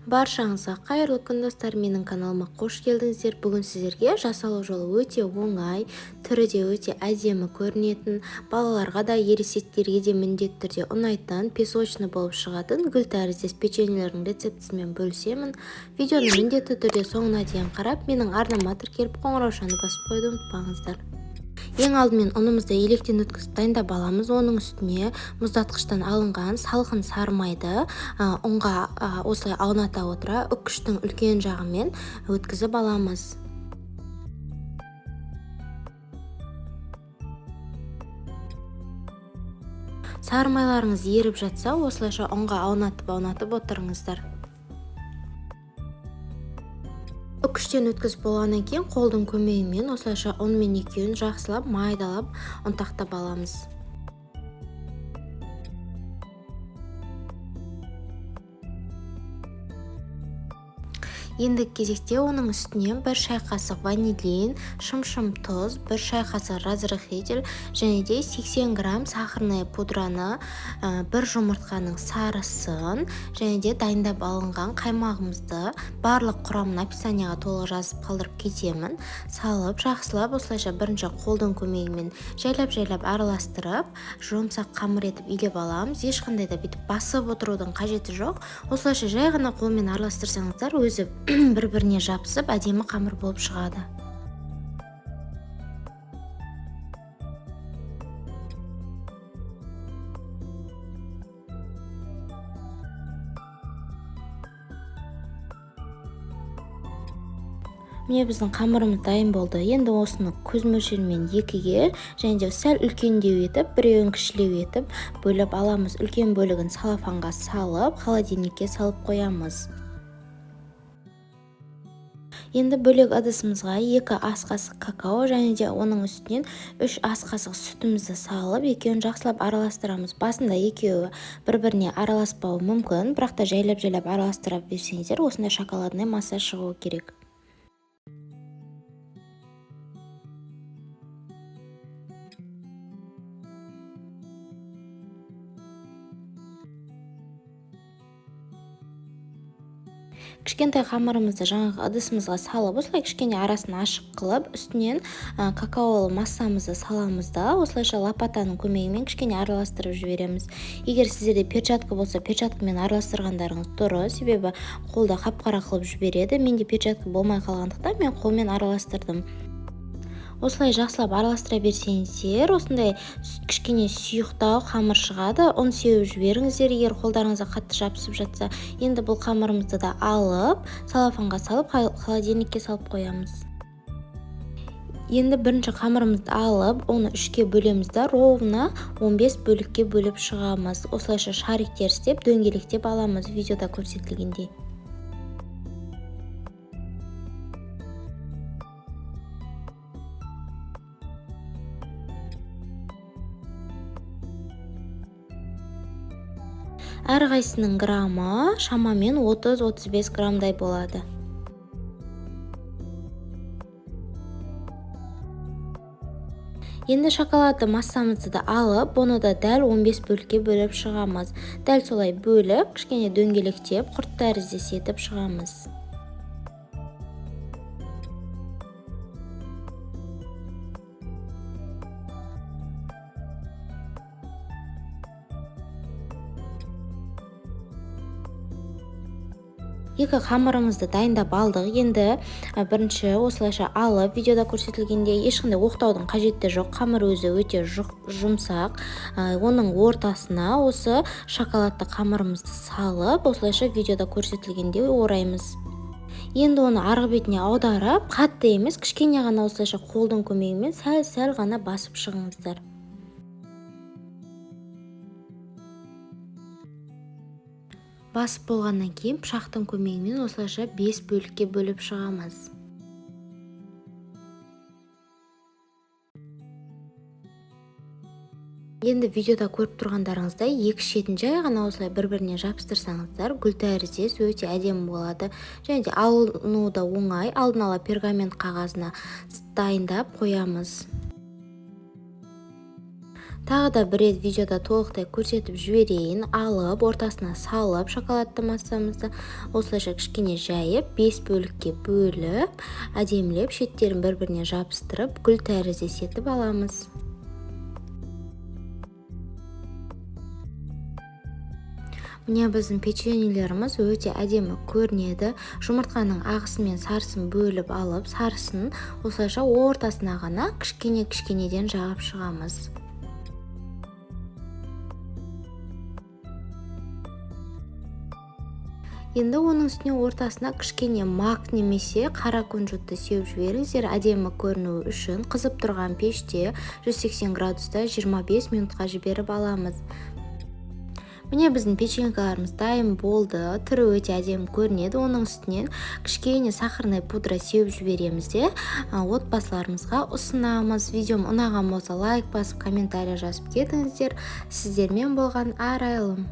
Баршаңызға қайырлы күн достар, менің каналыма қош келдіңіздер. Бүгін сіздерге жасалу жолы өте оңай, түрі де өте әдемі көрінетін, балаларға да ересектерге де міндетті түрде ұнайтын, песочный болып шығатын гүл тәріздес печеньелердің рецептісімен бөлісемін. Видеоны міндетті түрде соңына дейін қарап, менің арнама тіркеліп қоңыраушаны басып қойды ұмытпаңыздар. Ең алдымен ұнымызды електен өткізіп дайындап аламыз. Оның үстіне мұздатқыштан алынған салқын сары майды ұнға осылай ауната отыра үккіштің үлкен жағымен өткізіп аламыз. Сары майларыңыз еріп жатса, осылайша ұнға аунатып отырыңыздар. Үкіштен өткізіп болғаннан кейін қолдың көмегімен осылайша ұн мен екеуін жақсылап майдалап ұнтақтап аламыз. Ендігі кезекте оның үстіне 1 шай қасық ванилин, шым тұз, 1 шай қасық разрыхитель және де 80 грамм сахарный пудраны, 1 жұмыртқаның сарысын және де дайындап алынған қаймағымызды барлық құрамын описанияға толық жазып қалдырып кетемін. Салып, жақсылап осылайша бірінші қолдың көмегімен жайлап араластырып, жұмсақ қамыр етіп илеп аламыз. Ешқандай да бүйтіп басып отырудың қажеті жоқ. Осылайша жай ғана қолмен араластырсаңыздар, өзі бір-біріне жабысып әдемі қамыр болып шығады. Міне біздің қамырымыз дайын болды. Енді осыны көз мөлшерімен 2-ге және де сәл үлкендеу етіп, біреуін кішілеу етіп бөліп аламыз. Үлкен бөлігін салафанға салып, холодильникке салып қоямыз. Енді бөлек ыдысымызға 2 ас қасық какао және де оның үстінен 3 ас қасық сүтімізді салып, екеуін жақсылап араластырамыз. Басында екеуі бір-біріне араласпауы мүмкін, бірақ та жайлап араластыра берсеңіздер, осындай шоколадный масса шығуы керек. Кішкентай қамырымызды жаңағы ыдысымызға салып, осылай кішкене арасын ашық қылып, үстінен какаолы массамызды саламыз да, осылайша лопатаның көмегімен кішкене араластырып жібереміз. Егер сіздерде перчатка болса, перчаткамен араластырғандарыңыз дұрыс, себебі қолда қап-қара қылып жібереді. Менде перчатка болмай қалғандықтан мен қолмен араластырдым. Осылай жақсылап араластыра берсеңіздер, осындай кішкене сұйықтау қамыр шығады. Ұн сеуіп жіберіңіздер, егер қолдарыңызға қатты жабысып жатса. Енді бұл қамырымызды да алып, салафанға салып, холодильникке салып қоямыз. Енді бірінші қамырымызды алып, оны 3-ке бөлеміз да, ровно 15 бөлікке бөліп шығамыз. Осылайша шариктер істеп, дөңгелектеп аламыз, видеода көрсетілгендей. Әрқайсының граммы шамамен 30-35 граммдай болады. Енді шоколадты массамызды да алып, оны да дәл 15 бөлікке бөліп шығамыз. Дәл солай бөліп, кішкене дөңгелектеп, құрт тәріздес етіп шығамыз. Екі қамырымызды дайындап алдық. Енді бірінші осылайша алып, видеода көрсетілгендей ешқандай оқтаудың қажеті жоқ. Қамыр өзі өте жұмсақ. Оның ортасына осы шоколадты қамырымызды салып, осылайша видеода көрсетілгендей ораймыз. Енді оны арғы бетіне аударып, қатты емес, кішкене ғана осылайша қолдың көмегімен сәл ғана басып шығыңыздар. Басып болғаннан кейін пышақтың көмегімен осылайша 5 бөлікке бөліп шығамыз. Енді видеода көріп тұрғандарыңыздай 2 шетін жай ғана осылай бір-біріне жабыстырсаңыздар, гүл тәріздес өте әдемі болады. Және де алынуы да оңай, алдын ала пергамент қағазына дайындап қоямыз. Тағы да бір рет видеода толықтай көрсетіп жіберейін. Алып, ортасына салып шоколадты массамызды осылайша кішкене жайып, 5 бөлікке бөліп, әдемілеп, шеттерін бір-біріне жабыстырып, гүл тәріздес етіп аламыз. Міне біздің печеньелеріміз өте әдемі көрінеді. Жұмыртқаның ағысы мен сарысын бөліп алып, сарысын осылайша ортасына ғана кішкенеден жағып шығамыз. Енді оның үстіне ортасына кішкене мак немесе қара күнжутты сеуіп жіберіңіздер. Әдемі көрінуі үшін қызып тұрған пеште 180 градуста 25 минутқа жіберіп аламыз. Міне біздің печенькаларымыз дайын болды. Түрі өте әдемі көрінеді. Оның үстінен кішкене сахарный пудра сеуіп жібереміз де отбасыларымызға ұсынамыз. Видеом ұнаған болса лайк басып, комментарий жазып кетіңіздер. Сіздермен болған арайлым.